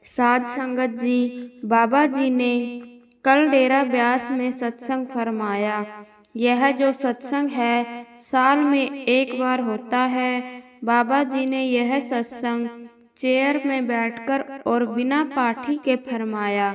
साध संगत जी, बाबा जी ने कल डेरा ब्यास में सत्संग फरमाया। यह जो सत्संग है साल में एक बार होता है। बाबा जी ने यह सत्संग चेयर में बैठकर और बिना पाठी के फरमाया।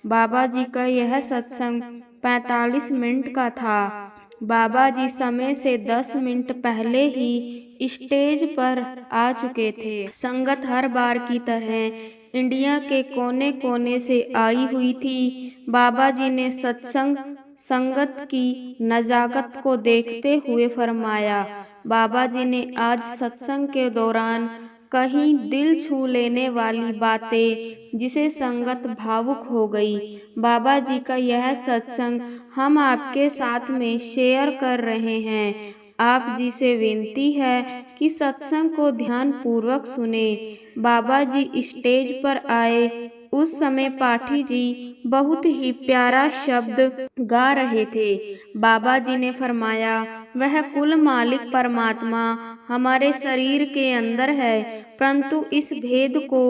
बाबा जी का यह सत्संग 45 मिनट का था। बाबा जी समय से 10 मिनट पहले ही स्टेज पर आ चुके थे। संगत हर बार की तरह इंडिया के कोने कोने से आई हुई थी। बाबा जी ने सत्संग संगत की नजाकत को देखते हुए फरमाया। बाबा जी ने आज सत्संग के दौरान कहीं दिल छू लेने वाली बातें जिसे संगत भावुक हो गई। बाबा जी का यह सत्संग हम आपके साथ में शेयर कर रहे हैं। आप जी से विनती है कि सत्संग को ध्यान पूर्वक सुने। बाबा जी स्टेज पर आए उस समय पाठी जी बहुत ही प्यारा शब्द गा रहे थे। बाबा जी ने फरमाया, वह कुल मालिक परमात्मा हमारे शरीर के अंदर है, परंतु इस भेद को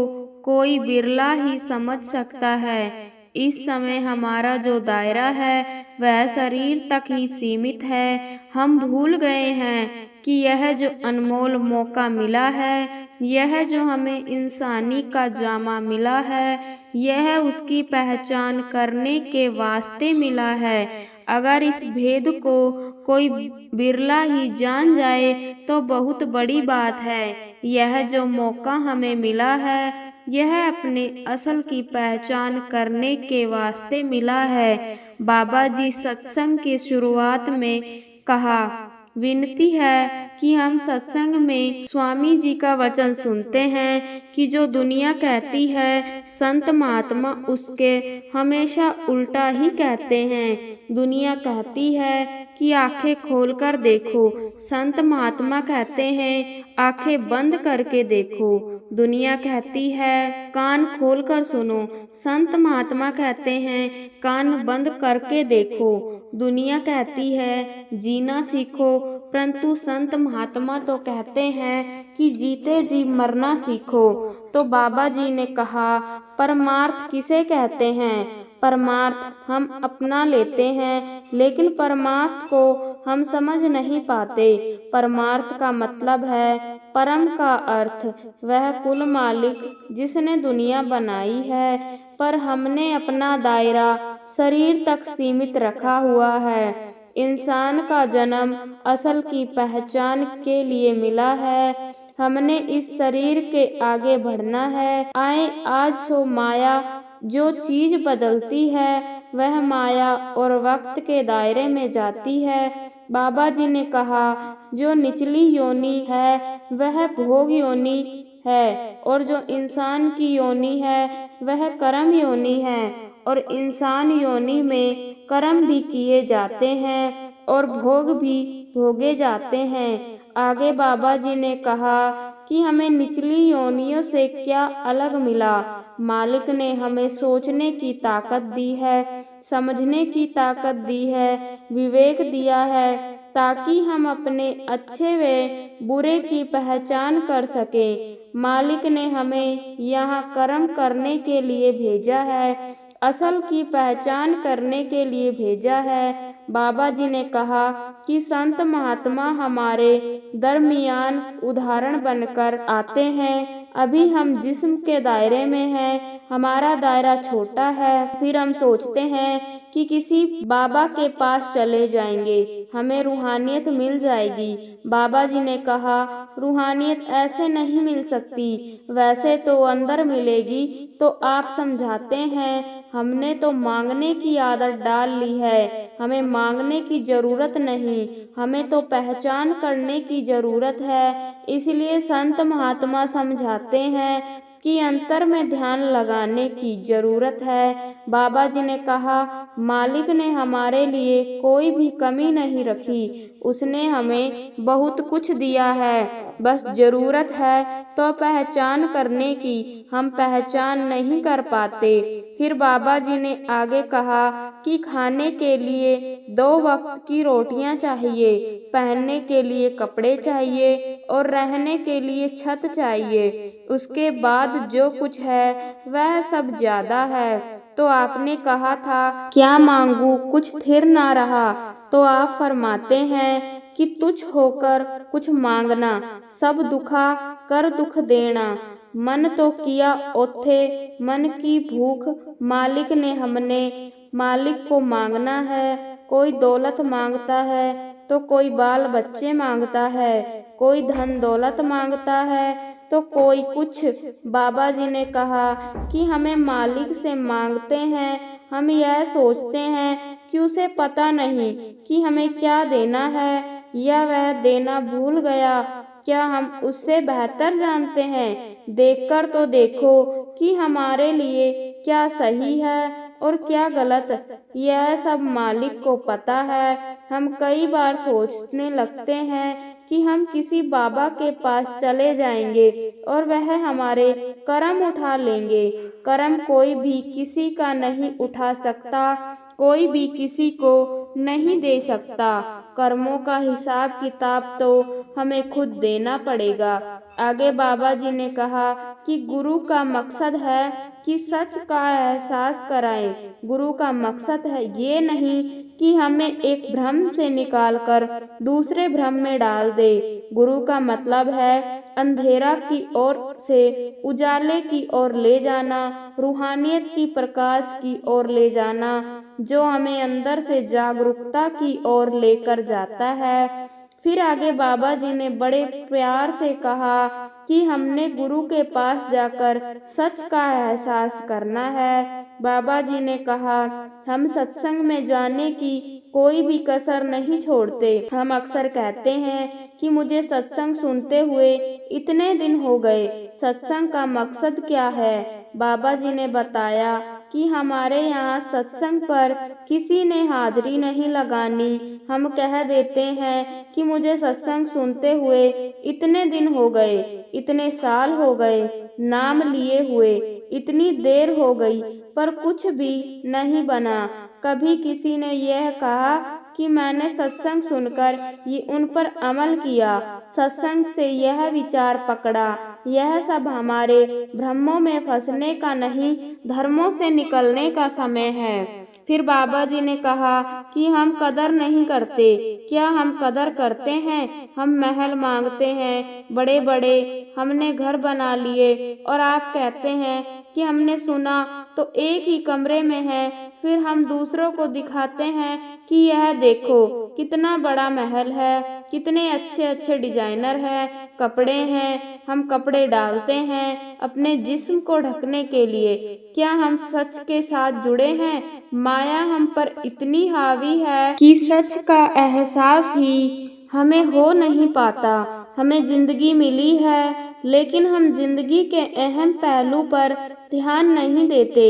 कोई बिरला ही समझ सकता है। इस समय हमारा जो दायरा है वह शरीर तक ही सीमित है। हम भूल गए हैं कि यह जो अनमोल मौका मिला है, यह जो हमें इंसानी का जामा मिला है, यह उसकी पहचान करने के वास्ते मिला है। अगर इस भेद को कोई बिरला ही जान जाए तो बहुत बड़ी बात है। यह जो मौका हमें मिला है यह अपने असल की पहचान करने के वास्ते मिला है। बाबा जी सत्संग की शुरुआत में कहा, विनती है कि हम सत्संग में स्वामी जी का वचन सुनते हैं कि जो दुनिया कहती है संत महात्मा उसके हमेशा उल्टा ही कहते हैं। दुनिया कहती है कि आंखें खोलकर देखो, संत महात्मा कहते हैं आंखें बंद करके देखो। दुनिया कहती है कान खोलकर सुनो, संत महात्मा कहते हैं कान बंद करके देखो। दुनिया कहती है जीना सीखो, परंतु संत महात्मा तो कहते हैं कि जीते जी मरना सीखो। तो बाबा जी ने कहा, परमार्थ किसे कहते हैं? परमार्थ हम अपना लेते हैं, लेकिन परमार्थ को हम समझ नहीं पाते। परमार्थ का मतलब है परम का अर्थ, वह कुल मालिक जिसने दुनिया बनाई है, पर हमने अपना दायरा शरीर तक सीमित रखा हुआ है। इंसान का जन्म असल की पहचान के लिए मिला है। हमने इस शरीर के आगे बढ़ना है। आए आज सो माया जो चीज बदलती है वह माया और वक्त के दायरे में जाती है। बाबा जी ने कहा, जो निचली योनि है वह भोग योनि है, और जो इंसान की योनि है वह कर्म योनि है। और इंसान योनि में कर्म भी किए जाते हैं और भोग भी भोगे जाते हैं। आगे बाबा जी ने कहा कि हमें निचली योनियों से क्या अलग मिला। मालिक ने हमें सोचने की ताकत दी है, समझने की ताकत दी है, विवेक दिया है, ताकि हम अपने अच्छे व बुरे की पहचान कर सकें। मालिक ने हमें यहाँ कर्म करने के लिए भेजा है, असल की पहचान करने के लिए भेजा है। बाबा जी ने कहा कि संत महात्मा हमारे दरमियान उदाहरण बनकर आते हैं। अभी हम जिस्म के दायरे में हैं, हमारा दायरा छोटा है। फिर हम सोचते हैं कि किसी बाबा के पास चले जाएंगे, हमें रूहानियत मिल जाएगी। बाबा जी ने कहा, रूहानियत ऐसे नहीं मिल सकती, वैसे तो अंदर मिलेगी। तो आप समझाते हैं, हमने तो मांगने की आदत डाल ली है, हमें मांगने की जरूरत नहीं, हमें तो पहचान करने की जरूरत है। इसलिए संत महात्मा समझाते हैं कि अंतर में ध्यान लगाने की जरूरत है। बाबा जी ने कहा, मालिक ने हमारे लिए कोई भी कमी नहीं रखी। उसने हमें बहुत कुछ दिया है, बस जरूरत है तो पहचान करने की। हम पहचान नहीं कर पाते। फिर बाबा जी ने आगे कहा कि खाने के लिए 2 वक्त की रोटियां चाहिए, पहनने के लिए कपड़े चाहिए और रहने के लिए छत चाहिए। उसके बाद जो कुछ है वह सब ज्यादा है। तो आपने कहा था क्या मांगू, कुछ थिर ना रहा। तो आप फरमाते हैं कि तुच्छ होकर कुछ मांगना, सब दुखा कर दुख देना। मन तो किया ओथे मन की भूख, मालिक ने हमने मालिक को मांगना है। कोई दौलत मांगता है तो कोई बाल बच्चे मांगता है, कोई धन दौलत मांगता है तो कोई कुछ। बाबा जी ने कहा कि हमें मालिक से मांगते हैं, हम यह सोचते हैं कि उसे पता नहीं कि हमें क्या देना है, या वह देना भूल गया। क्या हम उससे बेहतर जानते हैं? देखकर तो देखो कि हमारे लिए क्या सही है और क्या गलत। यह सब मालिक को पता है। हम कई बार सोचने लगते हैं कि हम किसी बाबा के पास चले जाएंगे और वह हमारे कर्म उठा लेंगे। कर्म कोई भी किसी का नहीं उठा सकता, कोई भी किसी को नहीं दे सकता। कर्मों का हिसाब किताब तो हमें खुद देना पड़ेगा। आगे बाबा जी ने कहा कि गुरु का मकसद है कि सच का एहसास कराएं। गुरु का मकसद है ये नहीं कि हमें एक भ्रम से निकालकर दूसरे भ्रम में डाल दे। गुरु का मतलब है अंधेरा की ओर से उजाले की ओर ले जाना, रूहानियत की प्रकाश की ओर ले जाना, जो हमें अंदर से जागरूकता की ओर लेकर जाता है। फिर आगे बाबा जी ने बड़े प्यार से कहा कि हमने गुरु के पास जाकर सच का एहसास करना है। बाबा जी ने कहा हम सत्संग में जाने की कोई भी कसर नहीं छोड़ते। हम अक्सर कहते हैं कि मुझे सत्संग सुनते हुए इतने दिन हो गए। सत्संग का मकसद क्या है? बाबा जी ने बताया कि हमारे यहाँ सत्संग पर किसी ने हाजिरी नहीं लगानी। हम कह देते हैं कि मुझे सत्संग सुनते हुए इतने दिन हो गए, इतने साल हो गए, नाम लिए हुए इतनी देर हो गई, पर कुछ भी नहीं बना। कभी किसी ने यह कहा कि मैंने सत्संग सुनकर ये उन पर अमल किया, सत्संग से यह विचार पकड़ा। यह सब हमारे भ्रमों में फंसने का नहीं, धर्मों से निकलने का समय है। फिर बाबा जी ने कहा कि हम कदर नहीं करते। क्या हम कदर करते हैं? हम महल मांगते हैं बड़े बड़े, हमने घर बना लिए और आप कहते हैं कि हमने सुना तो एक ही कमरे में है। फिर हम दूसरों को दिखाते हैं कि यह देखो कितना बड़ा महल है, कितने अच्छे अच्छे डिजाइनर हैं, कपड़े हैं। हम कपड़े डालते हैं अपने जिस्म को ढकने के लिए। क्या हम सच के साथ जुड़े हैं? माया हम पर इतनी हावी है कि सच का एहसास ही हमें हो नहीं पाता। हमें जिंदगी मिली है लेकिन हम जिंदगी के अहम पहलू पर ध्यान नहीं देते।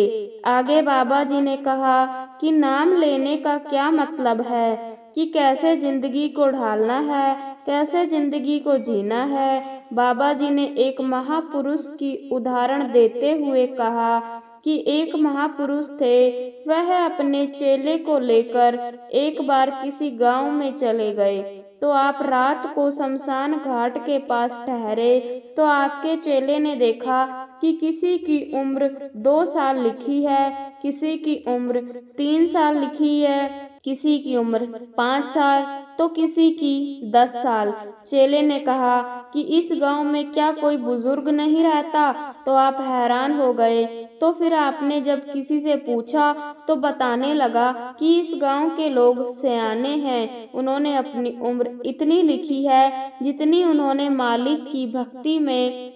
आगे बाबा जी ने कहा कि नाम लेने का क्या मतलब है, कि कैसे जिंदगी को ढालना है, कैसे जिंदगी को जीना है। बाबा जी ने एक महापुरुष की उदाहरण देते हुए कहा कि एक महापुरुष थे, वह अपने चेले को लेकर एक बार किसी गांव में चले गए। तो आप रात को शमशान घाट के पास ठहरे तो आपके चेले ने देखा कि किसी की उम्र 2 साल लिखी है, किसी की उम्र 3 साल लिखी है, किसी की उम्र 5 साल तो किसी की 10 साल। चेले ने कहा कि इस गांव में क्या कोई बुजुर्ग नहीं रहता? तो आप हैरान हो गए। तो फिर आपने जब किसी से पूछा तो बताने लगा कि इस गांव के लोग सयाने हैं, उन्होंने अपनी उम्र इतनी लिखी है जितनी उन्होंने मालिक की भक्ति में।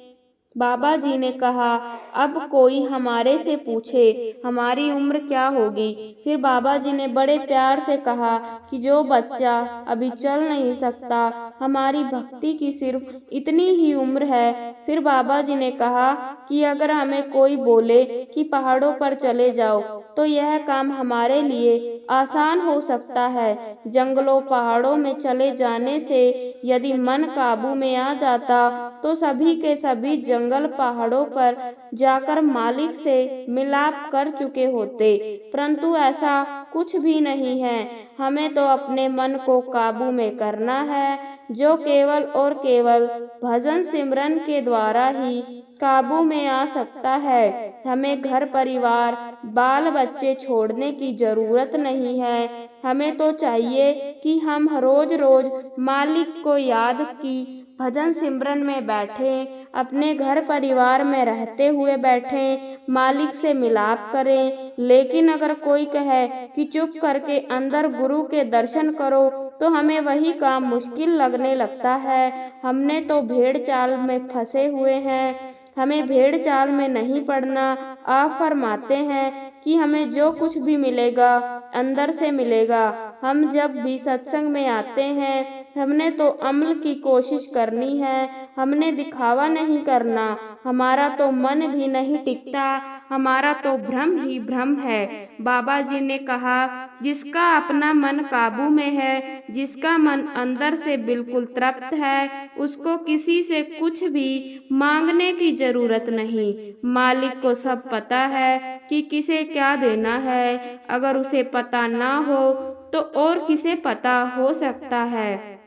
बाबा जी ने कहा अब कोई हमारे से पूछे हमारी उम्र क्या होगी। फिर बाबा जी ने बड़े प्यार से कहा कि जो बच्चा अभी चल नहीं सकता हमारी भक्ति की सिर्फ इतनी ही उम्र है। फिर बाबा जी ने कहा कि अगर हमें कोई बोले कि पहाड़ों पर चले जाओ तो यह काम हमारे लिए आसान हो सकता है। जंगलों पहाड़ों में चले जाने से यदि मन काबू में आ जाता तो सभी के सभी जंगल पहाड़ों पर जाकर मालिक से मिलाप कर चुके होते, परंतु ऐसा कुछ भी नहीं है। हमें तो अपने मन को काबू में करना है, जो केवल और केवल भजन सिमरन के द्वारा ही काबू में आ सकता है। हमें घर परिवार बाल बच्चे छोड़ने की जरूरत नहीं है। हमें तो चाहिए कि हम रोज रोज मालिक को याद की भजन सिमरन में बैठें, अपने घर परिवार में रहते हुए बैठें, मालिक से मिलाप करें। लेकिन अगर कोई कहे कि चुप करके अंदर गुरु के दर्शन करो तो हमें वही काम मुश्किल लगने लगता है। हमने तो भेड़ चाल में फंसे हुए हैं, हमें भेड़ चाल में नहीं पड़ना। आप फरमाते हैं कि हमें जो कुछ भी मिलेगा अंदर से मिलेगा। हम जब भी सत्संग में आते हैं हमने तो अमल की कोशिश करनी है, हमने दिखावा नहीं करना। हमारा तो मन भी नहीं टिकता, हमारा तो भ्रम ही भ्रम है। बाबा जी ने कहा जिसका अपना मन काबू में है, जिसका मन अंदर से बिल्कुल तृप्त है, उसको किसी से कुछ भी मांगने की जरूरत नहीं। मालिक को सब पता है कि किसे क्या देना है। अगर उसे पता ना हो तो और किसे पता हो सकता है।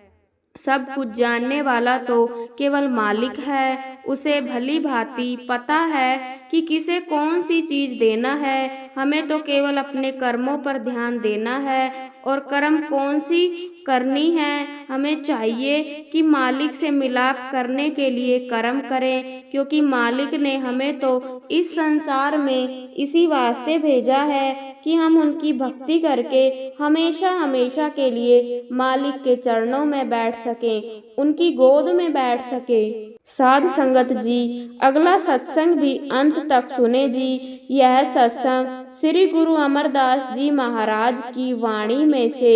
सब कुछ जानने वाला तो केवल मालिक है। उसे भली भांति पता है कि किसे कौन सी चीज देना है। हमें तो केवल अपने कर्मों पर ध्यान देना है और कर्म कौन सी करनी है। हमें चाहिए कि मालिक से मिलाप करने के लिए कर्म करें, क्योंकि मालिक ने हमें तो इस संसार में इसी वास्ते भेजा है कि हम उनकी भक्ति करके हमेशा हमेशा के लिए मालिक के चरणों में बैठ सकें, उनकी गोद में बैठ सकें। साध संगत जी, अगला सत्संग भी अंत तक सुने जी। यह सत्संग श्री गुरु अमरदास जी महाराज की वाणी में से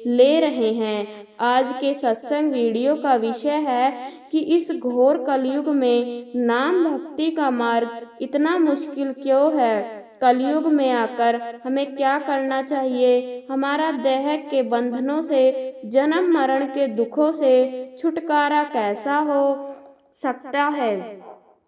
ले रहे हैं। आज के सत्संग वीडियो का विषय है कि इस घोर कलयुग में नाम भक्ति का मार्ग इतना मुश्किल क्यों है। कलयुग में आकर हमें क्या करना चाहिए, हमारा देह के बंधनों से, जन्म मरण के दुखों से छुटकारा कैसा हो सकता है।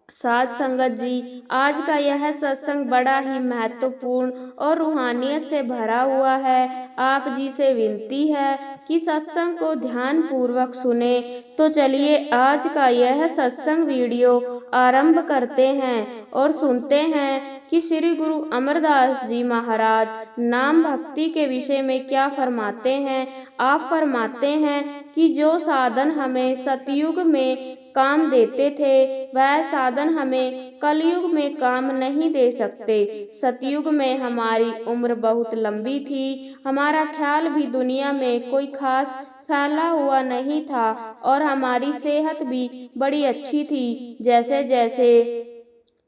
साध संगत जी, आज का यह सत्संग बड़ा ही महत्वपूर्ण और रूहानियत से भरा हुआ है। आप जी से विनती है कि सत्संग को ध्यान पूर्वक सुने। तो चलिए आज का यह सत्संग वीडियो आरंभ करते हैं और सुनते हैं कि श्री गुरु अमरदास जी महाराज नाम भक्ति के विषय में क्या फरमाते हैं। आप फरमाते हैं कि जो साधन हमें सतयुग में काम देते थे वह साधन हमें कलयुग में काम नहीं दे सकते। सतयुग में हमारी उम्र बहुत लंबी थी, हमारा ख्याल भी दुनिया में कोई खास फैला हुआ नहीं था और हमारी सेहत भी बड़ी अच्छी थी। जैसे जैसे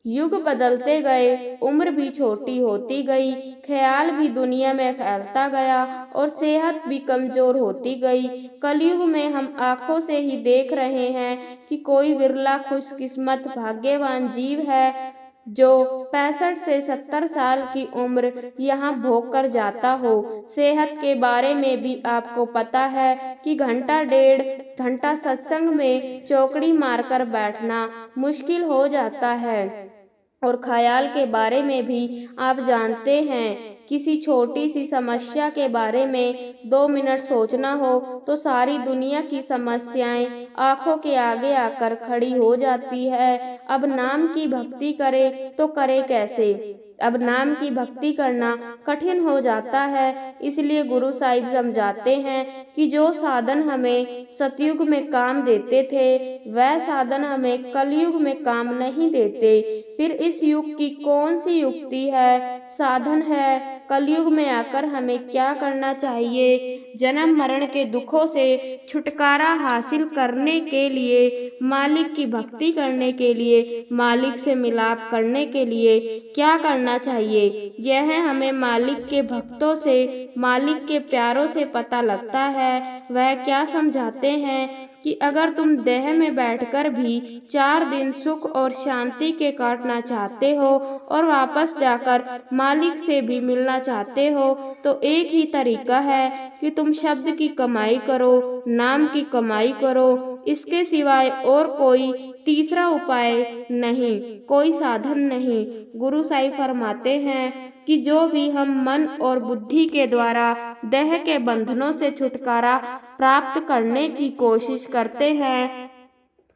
युग बदलते गए उम्र भी छोटी होती गई, ख्याल भी दुनिया में फैलता गया और सेहत भी कमजोर होती गई। कलयुग में हम आंखों से ही देख रहे हैं कि कोई विरला खुशकिस्मत भाग्यवान जीव है जो 65 से 70 साल की उम्र यहाँ भोग कर जाता हो। सेहत के बारे में भी आपको पता है कि घंटा डेढ़ घंटा सत्संग में चौकड़ी मारकर बैठना मुश्किल हो जाता है। और ख्याल के बारे में भी आप जानते हैं, किसी छोटी सी समस्या के बारे में 2 मिनट सोचना हो तो सारी दुनिया की समस्याएं आंखों के आगे आकर खड़ी हो जाती है। अब नाम की भक्ति करे तो करे कैसे। अब नाम की भक्ति करना कठिन हो जाता है। इसलिए गुरु साहिब समझाते हैं कि जो साधन हमें सतयुग में काम देते थे वह साधन हमें कलयुग में काम नहीं देते। फिर इस युग की कौन सी युक्ति है, साधन है। कलयुग में आकर हमें क्या करना चाहिए। जन्म मरण के दुखों से छुटकारा हासिल करने के लिए, मालिक की भक्ति करने के लिए, मालिक से मिलाप करने के लिए क्या करना चाहिए, यह हमें मालिक के भक्तों से, मालिक के प्यारों से पता लगता है। वह क्या समझाते हैं कि अगर तुम देह में बैठकर भी 4 दिन सुख और शांति के काटना चाहते हो और वापस जाकर मालिक से भी मिलना चाहते हो, तो एक ही तरीका है कि तुम शब्द की कमाई करो, नाम की कमाई करो। इसके सिवाय और कोई तीसरा उपाय नहीं, कोई साधन नहीं। गुरु साईं फरमाते हैं कि जो भी हम मन और बुद्धि के द्वारा देह के बंधनों से छुटकारा प्राप्त करने की कोशिश करते हैं,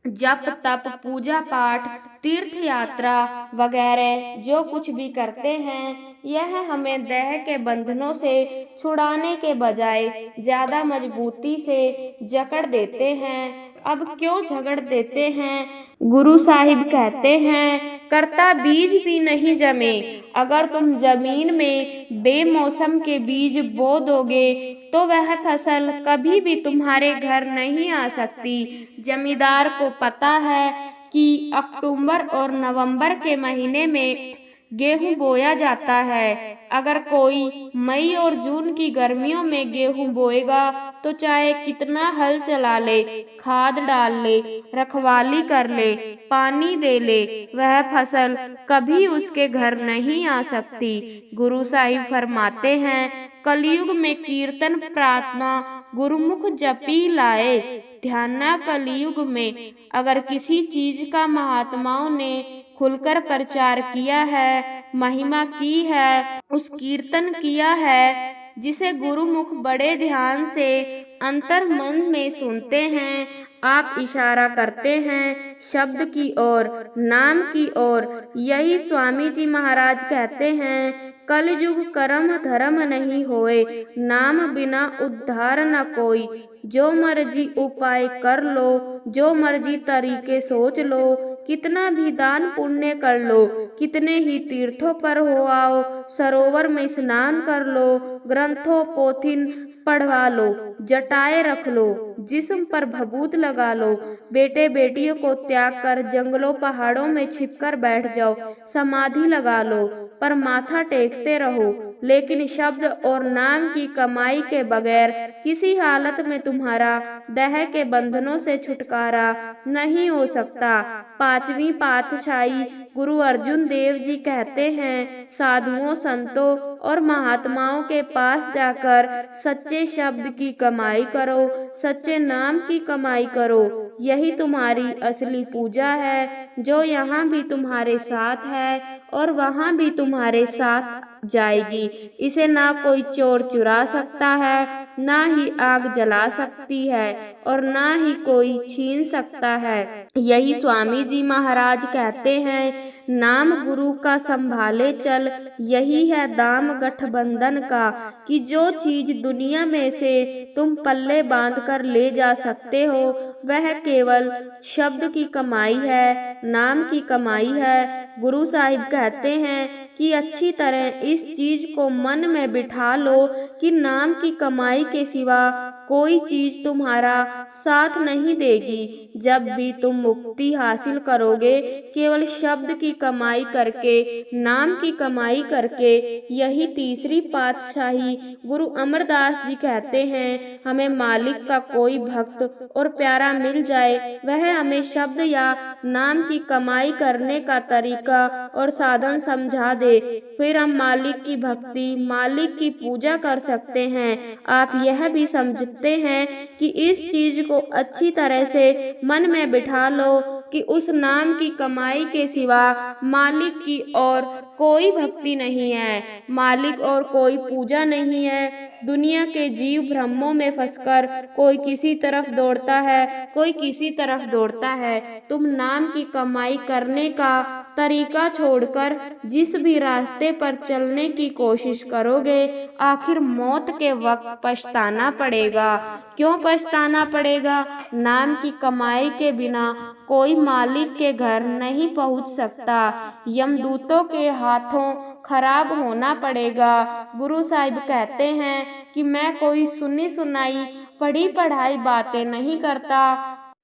जप तप पूजा पाठ तीर्थ यात्रा वगैरह जो कुछ भी करते हैं, यह हमें देह के बंधनों से छुड़ाने के बजाय ज्यादा मजबूती से जकड़ देते हैं। अब क्यों झगड़ देते हैं? गुरु साहिब कहते हैं, करता बीज भी नहीं जमे। अगर तुम जमीन में बेमौसम के बीज बो दोगे तो वह फसल कभी भी तुम्हारे घर नहीं आ सकती। जमींदार को पता है कि अक्टूबर और नवंबर के महीने में गेहूं बोया जाता है। अगर कोई मई और जून की गर्मियों में गेहूं बोएगा तो चाहे कितना हल चला ले, खाद डाल ले, रखवाली कर ले, पानी दे ले, वह फसल कभी उसके घर नहीं आ सकती। गुरु साहिब फरमाते हैं, कलयुग में कीर्तन प्रार्थना गुरुमुख जपी लाए। ध्याना कलयुग में अगर किसी चीज का महात्माओं ने खुलकर प्रचार किया है, महिमा की है, उस कीर्तन किया है, जिसे गुरुमुख बड़े ध्यान से अंतर मन में सुनते हैं। आप इशारा करते हैं शब्द की ओर, नाम की ओर। यही स्वामी जी महाराज कहते हैं, कलयुग कर्म धर्म नहीं होए, नाम बिना उद्धार न कोई। जो मर्जी उपाय कर लो, जो मर्जी तरीके सोच लो, कितना भी दान पुण्य कर लो, कितने ही तीर्थों पर हो आओ, सरोवर में स्नान कर लो, ग्रंथों पोथिन पढ़वा लो, जटाए रख लो, जिस्म पर भभूत लगा लो, बेटे बेटियों को त्याग कर जंगलों पहाड़ों में छिपकर बैठ जाओ, समाधि लगा लो, पर माथा टेकते रहो। लेकिन शब्द और नाम की कमाई के बगैर किसी हालत में तुम्हारा देह के बंधनों से छुटकारा नहीं हो सकता। 5वीं पातशाही गुरु अर्जुन देव जी कहते हैं, साधुओं संतों और महात्माओं के पास जाकर सच्चे शब्द की कमाई करो, सच्चे नाम की कमाई करो। यही तुम्हारी असली पूजा है, जो यहाँ भी तुम्हारे साथ है और वहाँ भी तुम्हारे साथ जाएगी। इसे ना कोई चोर चुरा सकता है, ना ही आग जला सकती है और ना ही कोई छीन सकता है। यही स्वामी जी महाराज कहते हैं, नाम गुरु का संभाले चल, यही है दाम गठबंधन का। कि जो चीज दुनिया में से तुम पल्ले बांध कर ले जा सकते हो, वह केवल शब्द की कमाई है, नाम की कमाई है। गुरु साहिब कहते हैं कि अच्छी तरह इस चीज को मन में बिठा लो कि नाम की कमाई के सिवा कोई चीज तुम्हारा साथ नहीं देगी। जब भी तुम मुक्ति हासिल करोगे, केवल शब्द की कमाई करके, नाम की कमाई करके। यही तीसरी पातशाही गुरु अमरदास जी कहते हैं, हमें मालिक का कोई भक्त और प्यारा मिल जाए, वह हमें शब्द या नाम की कमाई करने का तरीका और साधन समझा दे, फिर हम मालिक की भक्ति, मालिक की पूजा कर सकते हैं। आप यह भी समझते हैं कि इस चीज को अच्छी तरह से मन में बिठा लो कि उस नाम की कमाई के सिवा मालिक की और कोई भक्ति नहीं है, मालिक और कोई पूजा नहीं है। दुनिया के जीव भ्रमों में फंसकर कोई किसी तरफ दौड़ता है, कोई किसी तरफ दौड़ता है। तुम नाम की कमाई करने का तरीका छोड़कर जिस भी रास्ते पर चलने की कोशिश करोगे, आखिर मौत के वक्त पछताना पड़ेगा। क्यों पछताना पड़ेगा? नाम की कमाई के बिना कोई मालिक के घर नहीं पहुंच सकता, यमदूतों के हाथों खराब होना पड़ेगा। गुरु साहिब कहते हैं कि मैं कोई सुनी सुनाई पढ़ी पढ़ाई बातें नहीं करता,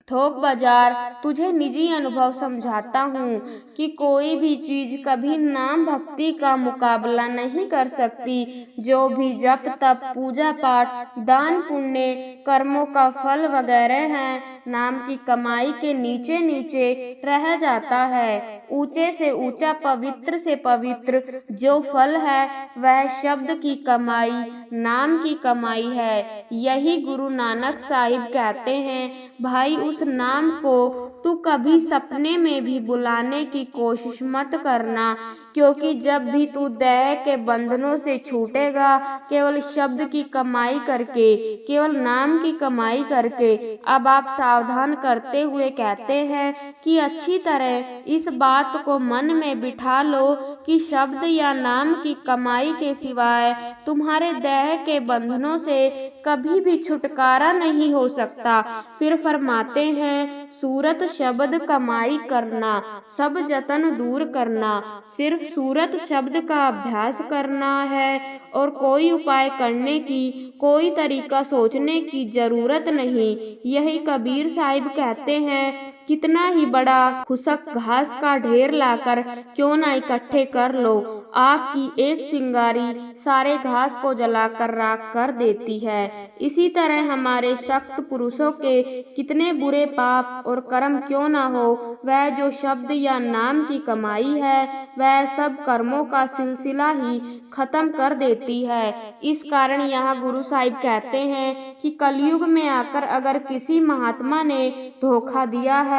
थोक बाजार तुझे निजी अनुभव समझाता हूँ कि कोई भी चीज कभी नाम भक्ति का मुकाबला नहीं कर सकती। जो भी जप तप पूजा पाठ दान पुण्य कर्मों का फल वगैरह है, नाम की कमाई के नीचे नीचे रह जाता है। ऊंचे से ऊंचा पवित्र से पवित्र जो फल है वह शब्द की कमाई नाम की कमाई है। यही गुरु नानक साहिब कहते हैं, भाई उस नाम को तू कभी सपने में भी बुलाने की कोशिश मत करना, क्योंकि जब भी तू देह के बंधनों से छूटेगा, केवल शब्द की कमाई करके, केवल नाम की कमाई करके। अब आप सावधान करते हुए कहते हैं कि अच्छी तरह इस बात को मन में बिठा लो कि शब्द या नाम की कमाई के सिवाय तुम्हारे देह के बंधनों से कभी भी छुटकारा नहीं हो सकता। फिर फरमाते हैं, सूरत शब्द कमाई करना, सब जतन दूर करना। सिर्फ सूरत शब्द का अभ्यास करना है और कोई उपाय करने की, कोई तरीका सोचने की जरूरत नहीं। यही कबीर साहिब कहते हैं, कितना ही बड़ा खुशक घास का ढेर लाकर क्यों ना इकट्ठे कर लो, आग की एक चिंगारी सारे घास को जलाकर राख कर देती है। इसी तरह हमारे सख्त पुरुषों के कितने बुरे पाप और कर्म क्यों ना हो, वह जो शब्द या नाम की कमाई है वह सब कर्मों का सिलसिला ही खत्म कर देती है। इस कारण यहाँ गुरु साहिब कहते हैं कि कलयुग में आकर अगर किसी महात्मा ने धोखा दिया है,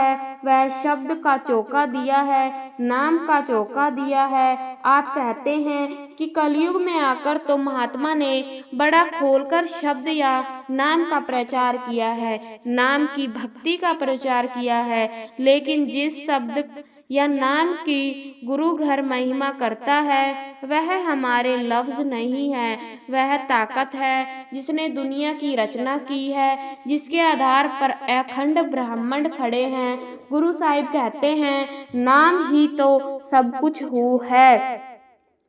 वह शब्द का चौका दिया है, नाम का चौका दिया है। आप कहते हैं कि कलयुग में आकर तो महात्मा ने बड़ा खोलकर शब्द या नाम का प्रचार किया है, नाम की भक्ति का प्रचार किया है, लेकिन जिस शब्द या नाम की गुरु घर महिमा करता है वह हमारे लफ्ज नहीं है, वह ताकत है जिसने दुनिया की रचना की है, जिसके आधार पर अखंड ब्रह्मांड खड़े हैं। गुरु साहिब कहते हैं, नाम ही तो सब कुछ हो है।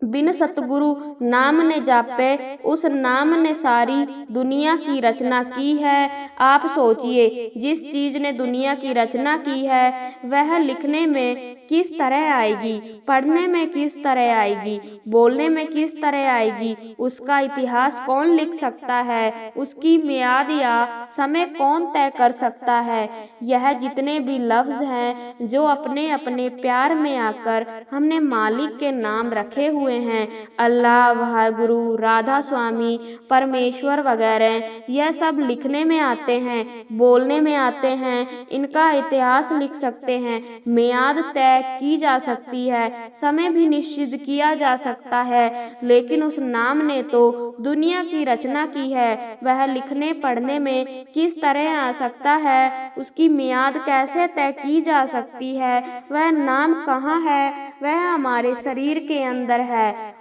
बिन सतगुरु नाम ने जापे, उस नाम ने सारी दुनिया की रचना की है। आप सोचिए, जिस चीज ने दुनिया की रचना की है वह लिखने में किस तरह आएगी, पढ़ने में किस तरह आएगी, बोलने में किस तरह आएगी, उसका इतिहास कौन लिख सकता है, उसकी मियाद या समय कौन तय कर सकता है। यह जितने भी लफ्ज हैं जो अपने अपने प्यार में आकर हमने मालिक के नाम रखे हुए हैं, अल्लाह, वाहिगुरु, राधा स्वामी, परमेश्वर वगैरह, यह सब लिखने में आते हैं, बोलने में आते हैं, इनका इतिहास लिख सकते हैं, मियाद तय की जा सकती है, समय भी निश्चित किया जा सकता है। लेकिन उस नाम ने तो दुनिया की रचना की है, वह लिखने पढ़ने में किस तरह आ सकता है, उसकी मियाद कैसे तय की जा सकती है। वह नाम कहाँ है, वह हमारे शरीर के अंदर है,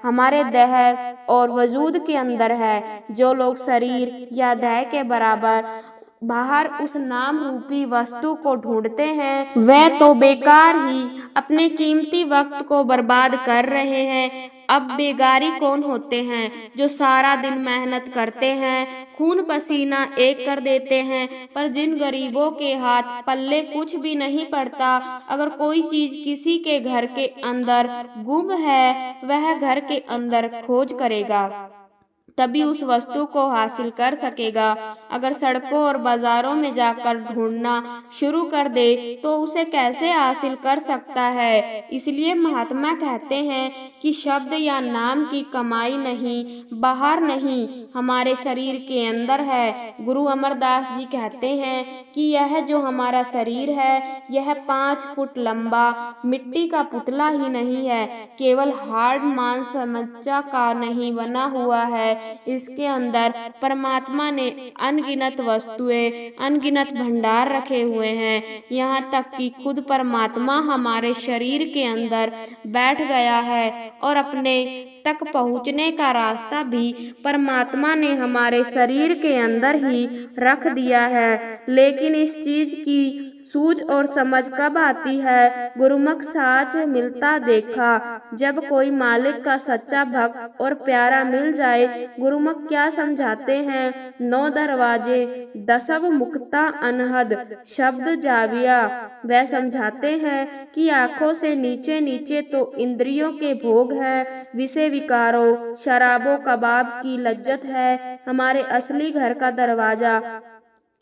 हमारे देह और वजूद के अंदर है। जो लोग शरीर या देह के बराबर बाहर उस नाम रूपी वस्तु को ढूंढते हैं, वे तो बेकार ही अपने कीमती वक्त को बर्बाद कर रहे हैं। अब बेगारी कौन होते हैं, जो सारा दिन मेहनत करते हैं, खून पसीना एक कर देते हैं, पर जिन गरीबों के हाथ पल्ले कुछ भी नहीं पड़ता। अगर कोई चीज किसी के घर के अंदर गुम है, वह घर के अंदर खोज करेगा, तभी उस वस्तु को हासिल कर सकेगा। अगर सड़कों और बाजारों में जाकर ढूंढना शुरू कर दे तो उसे कैसे हासिल कर सकता है। इसलिए महात्मा कहते हैं कि शब्द या नाम की कमाई नहीं, बाहर नहीं, हमारे शरीर के अंदर है। गुरु अमरदास जी कहते हैं कि यह जो हमारा शरीर है, यह 5 फुट लंबा मिट्टी का पुतला ही नहीं है, केवल हाड़ मांस मज्जा का नहीं बना हुआ है। इसके अंदर परमात्मा ने अनगिनत वस्तुएं, अनगिनत भंडार रखे हुए हैं। यहाँ तक कि खुद परमात्मा हमारे शरीर के अंदर बैठ गया है और अपने तक पहुँचने का रास्ता भी परमात्मा ने हमारे शरीर के अंदर ही रख दिया है। लेकिन इस चीज की सूझ और समझ कब आती है? गुरुमुख साच मिलता देखा। जब कोई मालिक का सच्चा भक्त और प्यारा मिल जाए। गुरुमुख क्या समझाते हैं? 9 दरवाजे दसव मुक्ता अनहद शब्द जाविया। वह समझाते हैं कि आंखों से नीचे नीचे तो इंद्रियों के भोग है, विषय विकारों शराबों कबाब की लज्जत है। हमारे असली घर का दरवाजा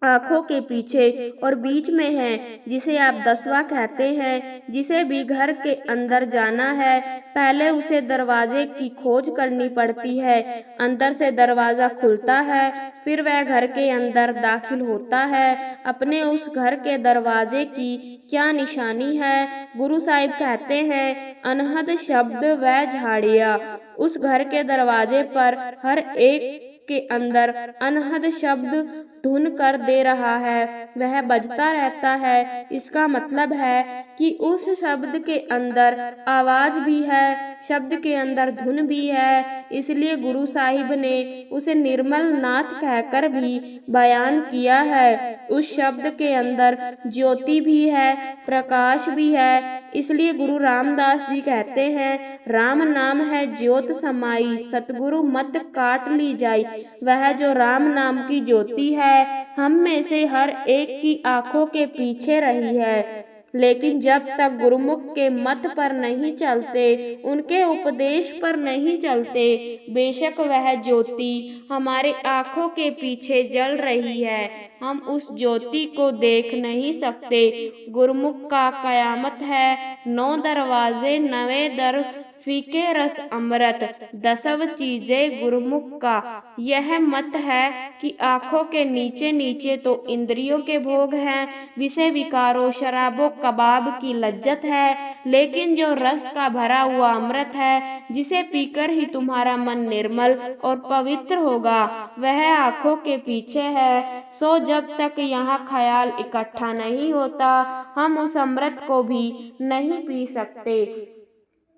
आंखों के पीछे और बीच में है, जिसे आप 10वां कहते हैं। जिसे भी घर के अंदर जाना है, पहले उसे दरवाजे की खोज करनी पड़ती है। अंदर से दरवाजा खुलता है, फिर वह घर के अंदर दाखिल होता है। अपने उस घर के दरवाजे की क्या निशानी है? गुरु साहिब कहते हैं, अनहद शब्द वह झाड़िया। उस घर के दरवाजे पर हर एक के अंदर अनहद शब्द धुन कर दे रहा है, वह बजता रहता है। इसका मतलब है कि उस शब्द के अंदर आवाज भी है, शब्द के अंदर धुन भी है। इसलिए गुरु साहिब ने उसे निर्मल नाथ कहकर भी बयान किया है। उस शब्द के अंदर ज्योति भी है, प्रकाश भी है। इसलिए गुरु रामदास जी कहते हैं, राम नाम है ज्योत समाई, सतगुरु मत काट ली जाई। वह जो राम नाम की ज्योति है, हम में से हर एक की आंखों के पीछे रही है। लेकिन जब तक गुरुमुख के मत पर नहीं चलते, उनके उपदेश पर नहीं चलते, बेशक वह ज्योति हमारे आंखों के पीछे जल रही है, हम उस ज्योति को देख नहीं सकते। गुरुमुख का कयामत है, 9 दरवाजे 9 दर फीके रस अमृत, 10व चीजें गुरुमुख का। यह मत है कि आंखों के नीचे नीचे तो इंद्रियों के भोग हैं, विषय विकारों शराबों कबाब की लज्जत है। लेकिन जो रस का भरा हुआ अमृत है, जिसे पीकर ही तुम्हारा मन निर्मल और पवित्र होगा, वह आंखों के पीछे है। सो जब तक यहाँ ख्याल इकट्ठा नहीं होता, हम उस अमृत को भी नहीं पी सकते,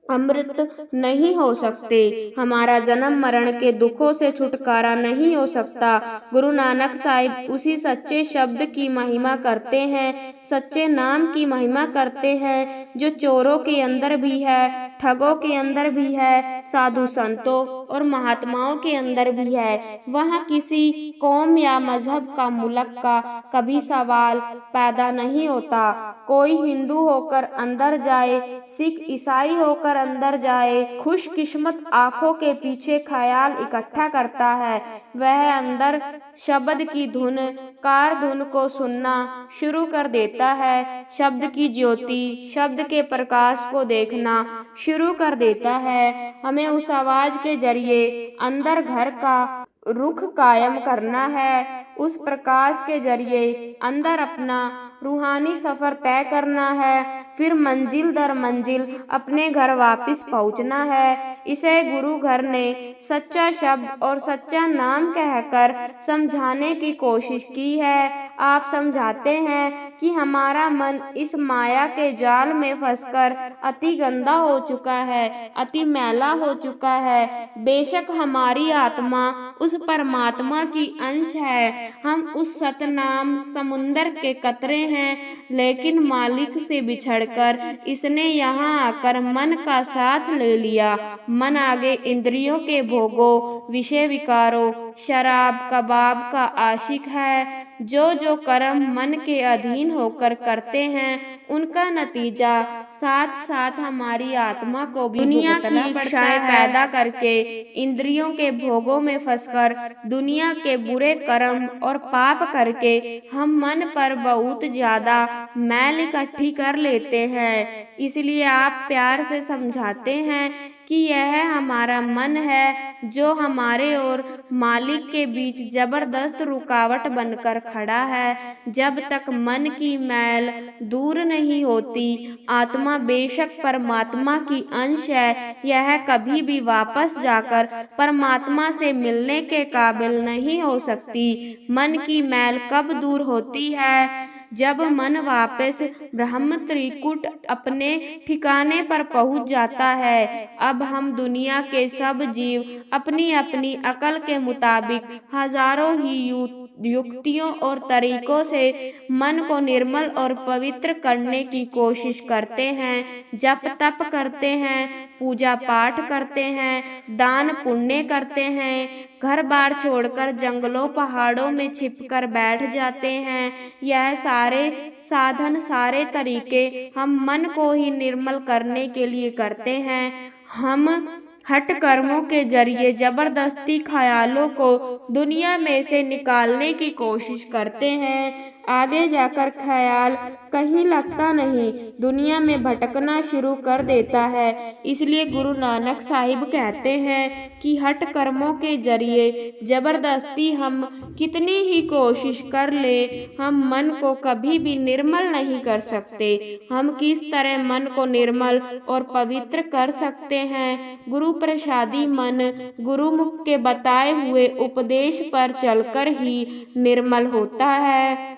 अमृत नहीं हो सकते। हमारा जन्म मरण के दुखों से छुटकारा नहीं हो सकता। गुरु नानक साहिब उसी सच्चे शब्द की महिमा करते हैं, सच्चे नाम की महिमा करते हैं, जो चोरों के अंदर भी है, ठगों के अंदर भी है, साधु संतों और महात्माओं के अंदर भी है। वहाँ किसी कौम या मजहब का मुल्क का कभी सवाल पैदा नहीं होता। कोई हिंदू होकर अंदर जाए, सिख ईसाई होकर अंदर जाए, खुशकिस्मत आंखों के पीछे ख्याल इकट्ठा करता है। वह अंदर शब्द की धुन, कार धुन को सुनना शुरू कर देता है, शब्द की ज्योति, शब्द के प्रकाश को देखना शुरू कर देता है। हमें उस आवाज के जरिए अंदर घर का रुख कायम करना है, उस प्रकाश के जरिए अंदर अपना रूहानी सफर तय करना है, फिर मंजिल दर मंजिल अपने घर वापस पहुंचना है। इसे गुरु घर ने सच्चा शब्द और सच्चा नाम कहकर समझाने की कोशिश की है। आप समझाते हैं कि हमारा मन इस माया के जाल में फंसकर अति गंदा हो चुका है, अति मैला हो चुका है। बेशक हमारी आत्मा उस परमात्मा की अंश है, हम उस सतनाम समुंदर के कतरे हैं, लेकिन मालिक से बिछड़कर इसने यहाँ आकर मन का साथ ले लिया। मन आगे इंद्रियों के भोगों, विषय विकारों, शराब कबाब का आशिक है। जो कर्म मन के अधीन होकर करते हैं, उनका नतीजा साथ साथ हमारी आत्मा को भी दुनिया की इच्छाएं पैदा करके इंद्रियों के भोगों में फंसकर दुनिया के बुरे कर्म और पाप करके हम मन पर बहुत ज्यादा मैल इकट्ठी कर लेते हैं। इसलिए आप प्यार से समझाते हैं कि यह हमारा मन है, जो हमारे और मालिक के बीच जबरदस्त रुकावट बनकर खड़ा है। जब तक मन की मैल दूर नहीं होती, आत्मा बेशक परमात्मा की अंश है, यह कभी भी वापस जाकर परमात्मा से मिलने के काबिल नहीं हो सकती। मन की मैल कब दूर होती है? जब मन वापस ब्रह्म त्रिकुट अपने ठिकाने पर पहुंच जाता है। अब हम दुनिया के सब जीव अपनी अपनी अकल के मुताबिक हजारों ही युक्तियों और तरीकों से मन को निर्मल और पवित्र करने की कोशिश करते हैं। जप तप करते हैं, पूजा पाठ करते हैं, दान पुण्य करते हैं, घर बार छोड़कर जंगलों पहाड़ों में छिपकर बैठ जाते हैं। यह सारे साधन, सारे तरीके हम मन को ही निर्मल करने के लिए करते हैं। हम हठ कर्मों के जरिए जबरदस्ती ख्यालों को दुनिया में से निकालने की कोशिश करते हैं। आगे जाकर ख्याल कहीं लगता नहीं, दुनिया में भटकना शुरू कर देता है। इसलिए गुरु नानक साहिब कहते हैं कि हठ कर्मों के जरिए जबरदस्ती हम कितनी ही कोशिश कर ले, हम मन को कभी भी निर्मल नहीं कर सकते। हम किस तरह मन को निर्मल और पवित्र कर सकते हैं? गुरु प्रसादी मन गुरुमुख के बताए हुए उपदेश पर चलकर ही निर्मल होता है।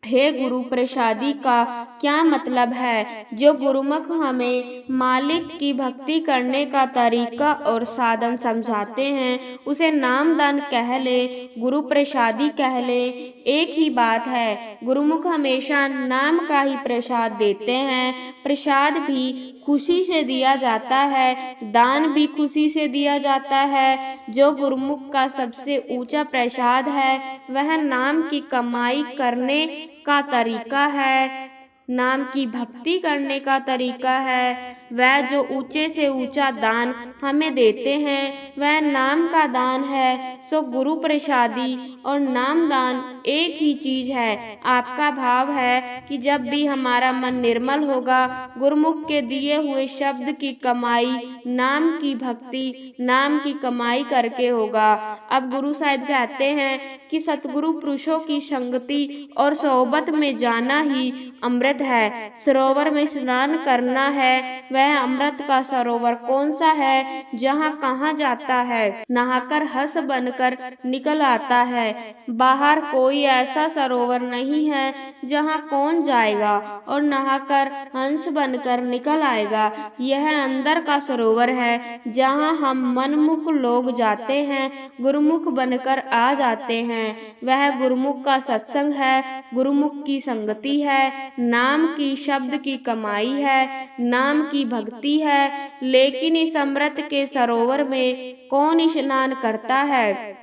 हे गुरु प्रसादी का क्या मतलब है? जो गुरुमुख हमें मालिक की भक्ति करने का तरीका और साधन समझाते हैं, उसे नामदान कह ले, गुरु प्रसादी कह ले, एक ही बात है। गुरुमुख हमेशा नाम का ही प्रसाद देते हैं। प्रसाद भी खुशी से दिया जाता है, दान भी खुशी से दिया जाता है। जो गुरुमुख का सबसे ऊंचा प्रसाद है, वह नाम की कमाई करने का तरीका है, नाम की भक्ति करने का तरीका है। वह जो ऊंचे से ऊंचा दान हमें देते हैं, वह नाम का दान है। सो गुरु प्रसादी और नाम दान एक ही चीज है। आपका भाव है कि जब भी हमारा मन निर्मल होगा, गुरुमुख के दिए हुए शब्द की कमाई नाम की भक्ति, नाम की कमाई करके होगा। अब गुरु साहिब कहते हैं कि सतगुरु पुरुषों की संगति और सोहबत में जाना ही अमृत है। सरोवर में स्नान करना है, वह अमृत का सरोवर कौन सा है? जहाँ कहाँ जाता है, नहाकर हंस बनकर निकल आता है। बाहर कोई ऐसा सरोवर नहीं है जहाँ कौन जाएगा और नहाकर हंस बनकर निकल आएगा। यह अंदर का सरोवर है, जहाँ हम मनमुख लोग जाते हैं, गुरुमुख बनकर आ जाते हैं। वह गुरुमुख का सत्संग है, गुरुमुख की संगति है, नाम की शब्द की कमाई है, नाम की भक्ति है। लेकिन इस अमृत के सरोवर में कौन स्नान करता है?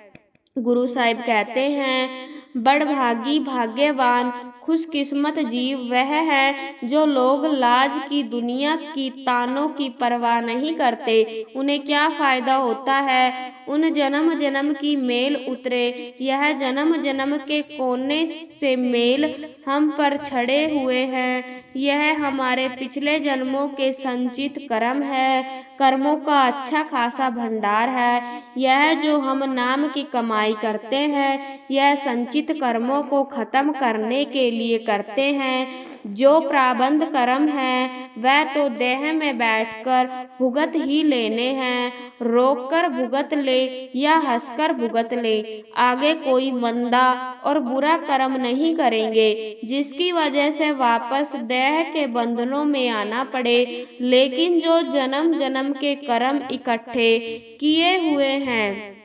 गुरु साहिब कहते हैं, बड़भागी भाग्यवान खुशकिस्मत जीव वह है जो लोग लाज की दुनिया की तानों की परवाह नहीं करते। उन्हें क्या फायदा होता है? उन जन्म जन्म की मेल उतरे, यह जन्म जन्म के कोने से मेल हम पर छड़े हुए हैं। यह हमारे पिछले जन्मों के संचित कर्म है, कर्मों का अच्छा खासा भंडार है। यह जो हम नाम की कमाई करते हैं, यह संचित कर्मों को खत्म करने के लिए करते हैं। जो प्रारब्ध कर्म है, वह तो देह में बैठकर भुगत ही लेने हैं। रोककर भुगत ले या हंसकर भुगत ले, आगे कोई मंदा और बुरा कर्म नहीं करेंगे जिसकी वजह से वापस देह के बंधनों में आना पड़े। लेकिन जो जन्म जन्म के कर्म इकट्ठे किए हुए हैं,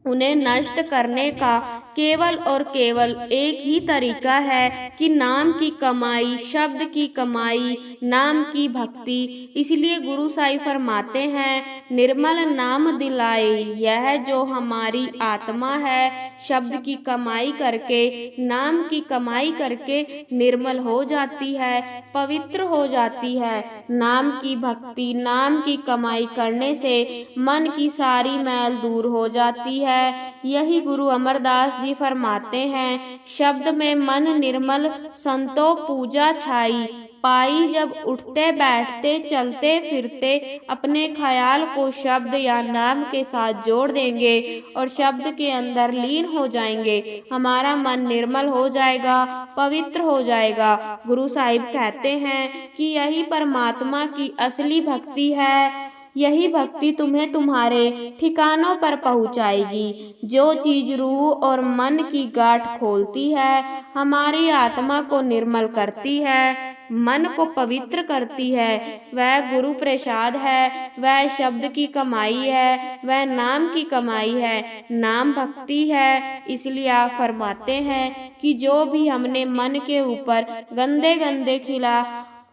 उन्हें नष्ट करने का केवल और केवल एक ही तरीका है कि नाम की कमाई, शब्द की कमाई, नाम की भक्ति। इसलिए गुरु साहिब फरमाते हैं, निर्मल नाम दिलाए यह जो हमारी आत्मा है, शब्द की कमाई करके, नाम की कमाई करके निर्मल हो जाती है, पवित्र हो जाती है। नाम की भक्ति, नाम की कमाई करने से मन की सारी मैल दूर हो जाती है। यही गुरु अमरदास जी फरमाते हैं, शब्द में मन निर्मल संतो पूजा छाई पाई। जब उठते बैठते चलते फिरते अपने ख्याल को शब्द या नाम के साथ जोड़ देंगे और शब्द के अंदर लीन हो जाएंगे, हमारा मन निर्मल हो जाएगा, पवित्र हो जाएगा। गुरु साहिब कहते हैं कि यही परमात्मा की असली भक्ति है। यही भक्ति तुम्हें तुम्हारे ठिकानों पर पहुंचाएगी। जो चीज रूह और मन की गांठ खोलती है, हमारी आत्मा को निर्मल करती है, मन को पवित्र करती है, वह गुरु प्रसाद है, वह शब्द की कमाई है, वह नाम की कमाई है, नाम भक्ति है। इसलिए आप फरमाते हैं कि जो भी हमने मन के ऊपर गंदे गंदे खिला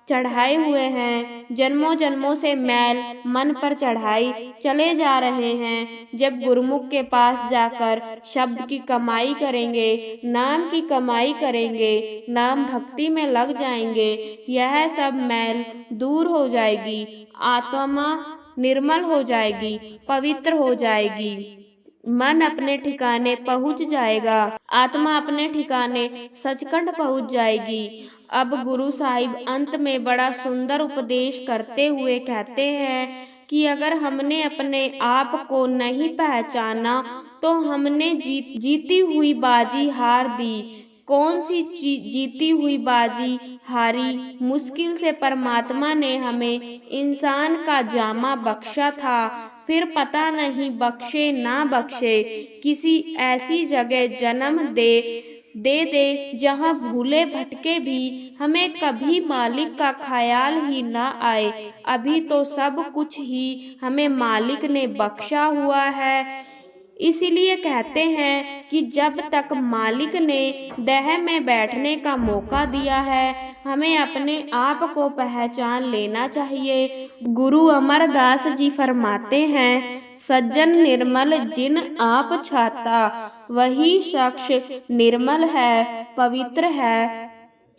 चढ़ाए हुए हैं, जन्मों जन्मों से मैल मन पर चढ़ाई चले जा रहे हैं, जब गुरुमुख के पास जाकर शब्द की कमाई करेंगे, नाम की कमाई करेंगे, नाम भक्ति में लग जाएंगे, यह सब मैल दूर हो जाएगी, आत्मा निर्मल हो जाएगी, पवित्र हो जाएगी, मन अपने ठिकाने पहुंच जाएगा, आत्मा अपने ठिकाने सचखंड पहुंच जाएगी। अब गुरु साहिब अंत में बड़ा सुंदर उपदेश करते हुए कहते हैं कि अगर हमने अपने आप को नहीं पहचाना तो हमने जीती हुई बाजी हार दी। कौन सी जीती हुई बाजी हारी? मुश्किल से परमात्मा ने हमें इंसान का जामा बख्शा था, फिर पता नहीं बख्शे ना बख्शे किसी ऐसी जगह जन्म दे जहाँ भूले भटके भी हमें कभी मालिक का ख्याल ही ना आए। अभी तो सब कुछ ही हमें मालिक ने बख्शा हुआ है। इसीलिए कहते हैं कि जब तक मालिक ने देह में बैठने का मौका दिया है, हमें अपने आप को पहचान लेना चाहिए। गुरु अमरदास जी फरमाते हैं, सज्जन निर्मल जिन आप छाता, वही शख्स निर्मल है, पवित्र है।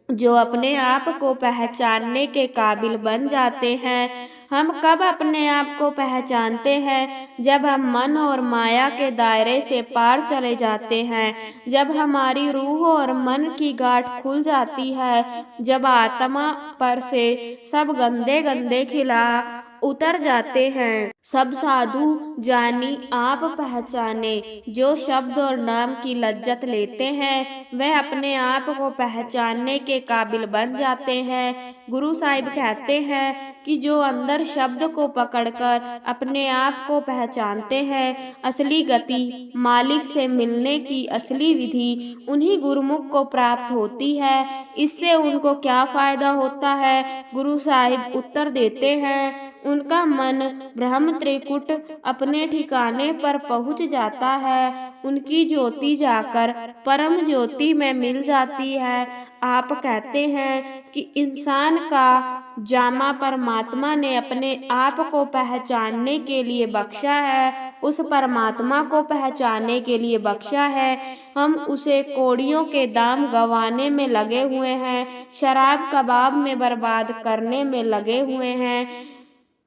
जो अपने आप को पहचानने के काबिल बन जाते हैं। हम कब अपने आप को पहचानते हैं? जब हम मन और माया के दायरे से पार चले जाते हैं, जब हमारी रूह और मन की गांठ खुल जाती है, जब आत्मा पर से सब गंदे गंदे खिला उतर जाते हैं। सब साधु जानी आप पहचाने, जो शब्द और नाम की लज्जत लेते हैं, वह अपने आप को पहचानने के काबिल बन जाते हैं। गुरु साहिब कहते हैं कि जो अंदर शब्द को पकड़कर अपने आप को पहचानते हैं, असली गति मालिक से मिलने की असली विधि उन्हीं गुरुमुख को प्राप्त होती है। इससे उनको क्या फायदा होता है? गुरु साहिब उत्तर देते हैं, उनका मन ब्रह्म त्रिकुट अपने ठिकाने पर पहुंच जाता है, उनकी ज्योति जाकर परम ज्योति में मिल जाती है। आप कहते हैं कि इंसान का जामा परमात्मा ने अपने आप को पहचानने के लिए बख्शा है, उस परमात्मा को पहचानने के लिए बख्शा है। हम उसे कौड़ियों के दाम गंवाने में लगे हुए हैं, शराब कबाब में बर्बाद करने में लगे हुए हैं,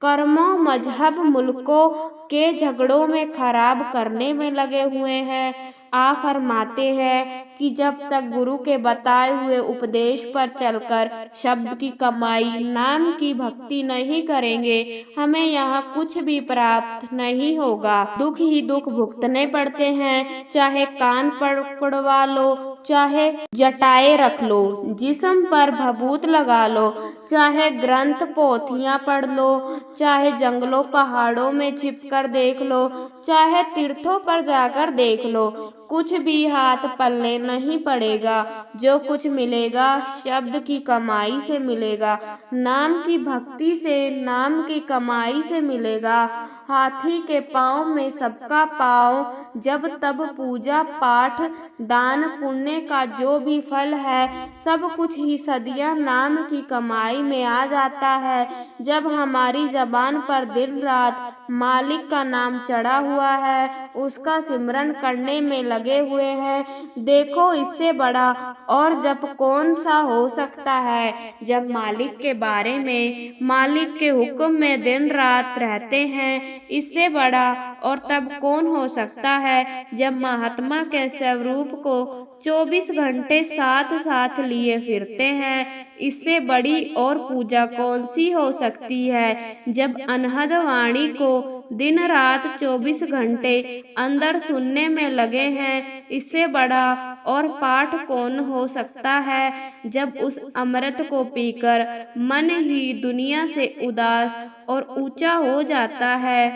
कर्मों मजहब मुल्कों के झगड़ों में खराब करने में लगे हुए हैं। आप फरमाते हैं कि जब तक गुरु के बताए हुए उपदेश पर चलकर शब्द की कमाई, नाम की भक्ति नहीं करेंगे, हमें यहाँ कुछ भी प्राप्त नहीं होगा। दुख ही दुख भुगतने पड़ते हैं, चाहे कान पड़वा लो, चाहे जटाए रख लो, जिस्म पर भभूत लगा लो, चाहे ग्रंथ पोथियां पढ़ लो, चाहे जंगलों पहाड़ों में छिपकर देख लो, चाहे तीर्थों पर जाकर देख लो, कुछ भी हाथ पल्ले नहीं पड़ेगा। जो कुछ मिलेगा शब्द की कमाई से मिलेगा, नाम की भक्ति से, नाम की कमाई से मिलेगा। हाथी के पाँव में सबका पाँव, जब तब पूजा पाठ दान पुण्य का जो भी फल है, सब कुछ ही सदियां नाम की कमाई में आ जाता है। जब हमारी जबान पर दिन रात मालिक का नाम चढ़ा हुआ है, उसका सिमरन करने में लगे हुए हैं, देखो इससे बड़ा और जब कौन सा हो सकता है। जब मालिक के बारे में, मालिक के हुक्म में दिन रात रहते हैं, इससे बड़ा और तब कौन हो सकता है। जब महात्मा के स्वरूप को 24 घंटे साथ साथ लिए फिरते हैं, इससे बड़ी और पूजा कौन सी हो सकती है। जब अनहद वाणी को दिन रात 24 घंटे अंदर सुनने में लगे हैं, इससे बड़ा और पाठ कौन हो सकता है। जब उस अमृत को पीकर मन ही दुनिया से उदास और ऊंचा हो जाता है,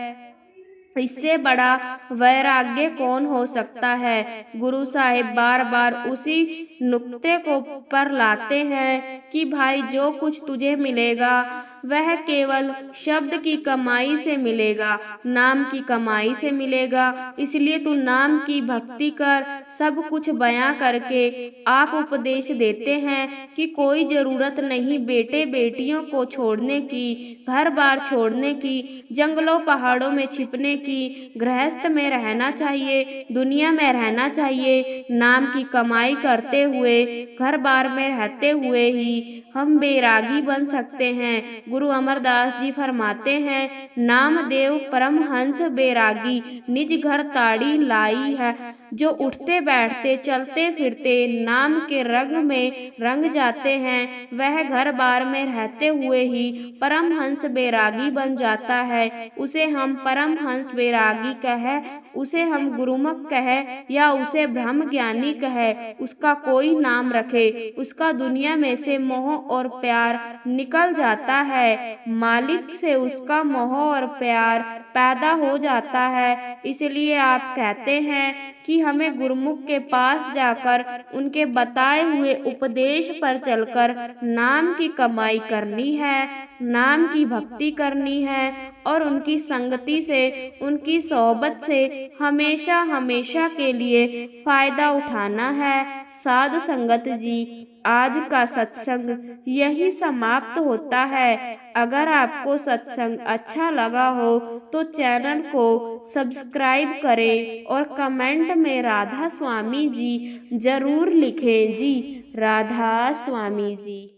इससे बड़ा वैराग्य कौन हो सकता है। गुरु साहिब बार बार उसी नुक्ते को पर लाते हैं कि भाई जो कुछ तुझे मिलेगा वह केवल शब्द की कमाई से मिलेगा, नाम की कमाई से मिलेगा। इसलिए तू नाम की भक्ति कर। सब कुछ बयां करके आप उपदेश देते हैं कि कोई जरूरत नहीं बेटे बेटियों को छोड़ने की, घर बार छोड़ने की, जंगलों पहाड़ों में छिपने की, गृहस्थ में रहना चाहिए, दुनिया में रहना चाहिए। नाम की कमाई करते हुए, घर बार में रहते हुए ही हम बैरागी बन सकते हैं। गुरु अमरदास जी फरमाते हैं, नामदेव परमहंस बैरागी निज घर ताड़ी लाई है। जो उठते बैठते चलते फिरते नाम के रंग में रंग जाते हैं, वह घर बार में रहते हुए ही परमहंस बैरागी बन जाता है। उसे हम परमहंस बैरागी कहे, उसे हम गुरुमुख कहे या उसे ब्रह्म ज्ञानी कहे, उसका कोई नाम रखे, उसका दुनिया में से मोह और प्यार निकल जाता है। मालिक से उसका मोह और प्यार पैदा हो जाता है। इसलिए आप कहते हैं कि हमें गुरुमुख के पास जाकर उनके बताए हुए उपदेश पर चलकर नाम की कमाई करनी है, नाम की भक्ति करनी है और उनकी संगति से, उनकी सोहबत से हमेशा हमेशा के लिए फायदा उठाना है। साध संगत जी, आज का सत्संग यही समाप्त होता है। अगर आपको सत्संग अच्छा लगा हो तो चैनल को सब्सक्राइब करें और कमेंट में राधा स्वामी जी जरूर लिखें। जी राधा स्वामी जी।